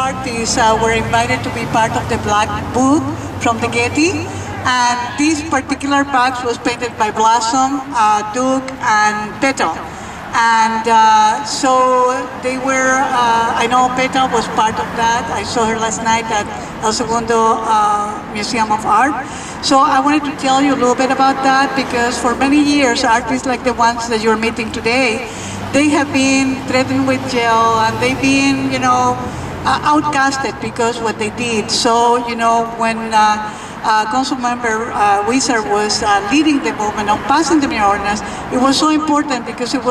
artists were invited to be part of the Black Book from the Getty. And this particular box was painted by Blossom, Duke, and Petal. And so they were, I know Petal was part of that. I saw her last night at El Segundo Museum of Art. So I wanted to tell you a little bit about that because for many years, artists like the ones that you're meeting today, they have been threatened with jail and they've been, outcasted because what they did. So, when Councilmember Huizar was leading the movement of passing the mural ordinance, it was so important because it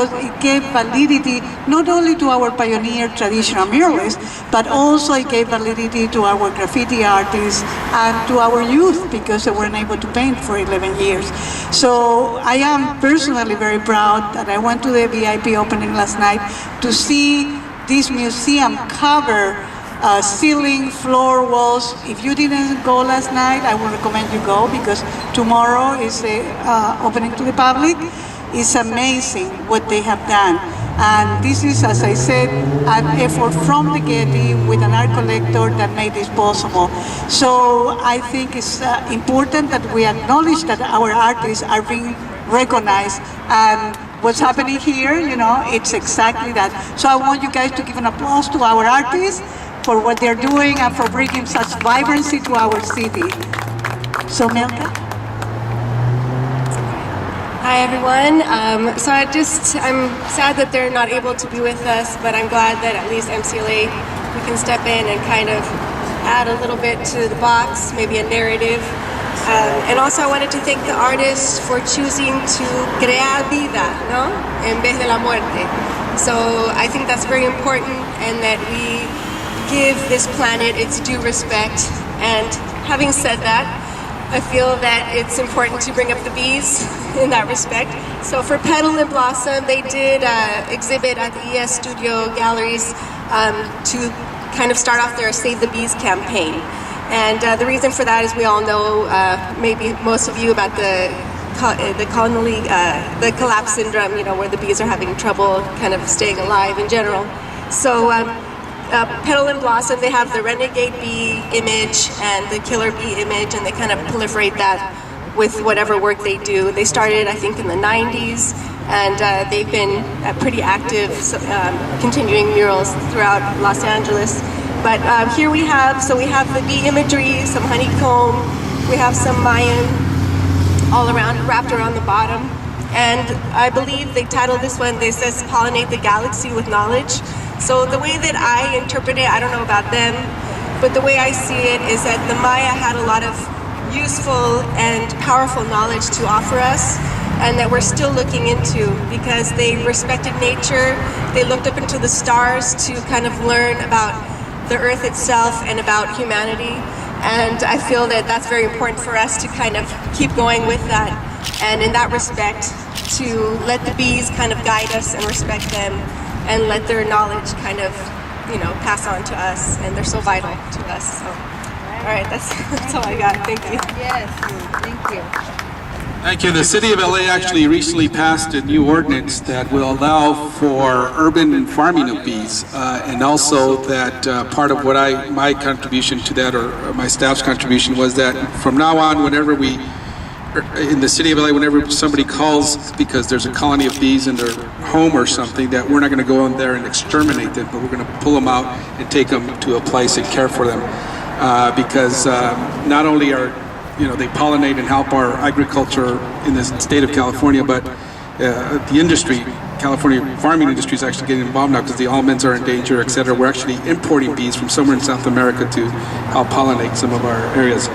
gave validity not only to our pioneer traditional muralists, but also it gave validity to our graffiti artists and to our youth because they weren't able to paint for 11 years. So I am personally very proud that I went to the VIP opening last night to see this museum cover ceiling, floor, walls. If you didn't go last night, I would recommend you go because tomorrow is the opening to the public. It's amazing what they have done. And this is, as I said, an effort from the Getty with an art collector that made this possible. So I think it's important that we acknowledge that our artists are being recognized, and what's happening here, it's exactly that. So I want you guys to give an applause to our artists for what they're doing and for bringing such vibrancy to our city. So Milca? Hi everyone. I'm sad that they're not able to be with us, but I'm glad that at least MCLA, we can step in and kind of add a little bit to the box, maybe a narrative. And also I wanted to thank the artists for choosing to crear vida, ¿no? En vez de la muerte. So I think that's very important, and that we give this planet its due respect. And having said that, I feel that it's important to bring up the bees in that respect. So for Petal and Blossom, they did exhibit at the ES Studio Galleries to kind of start off their Save the Bees campaign. And the reason for that is we all know, maybe most of you, about the collapse syndrome, where the bees are having trouble kind of staying alive in general. So Petal and Blossom, they have the renegade bee image and the killer bee image, and they kind of proliferate that with whatever work they do. They started, I think, in the 90s, and they've been pretty active, continuing murals throughout Los Angeles. But here we have the bee imagery, some honeycomb, we have some Mayan all around, wrapped around the bottom. And I believe they titled this one, they says, Pollinate the Galaxy with Knowledge. So the way that I interpret it, I don't know about them, but the way I see it is that the Maya had a lot of useful and powerful knowledge to offer us, and that we're still looking into, because they respected nature, they looked up into the stars to kind of learn about the earth itself and about humanity. And I feel that that's very important for us to kind of keep going with that, and in that respect, to let the bees kind of guide us and respect them, and let their knowledge kind of, pass on to us, and they're so vital to us. So, all right, that's all I got. Thank you. Yes, thank you. Thank you. The City of LA actually recently passed a new ordinance that will allow for urban farming of bees, and also that part of what my contribution to that, or my staff's contribution, was that from now on, whenever we, in the City of LA, whenever somebody calls because there's a colony of bees in their home or something, that we're not going to go in there and exterminate them, but we're going to pull them out and take them to a place and care for them, because not only are they pollinate and help our agriculture in the state of California, but the industry, California farming industry, is actually getting involved now because the almonds are in danger, etc. We're actually importing bees from somewhere in South America to help pollinate some of our areas.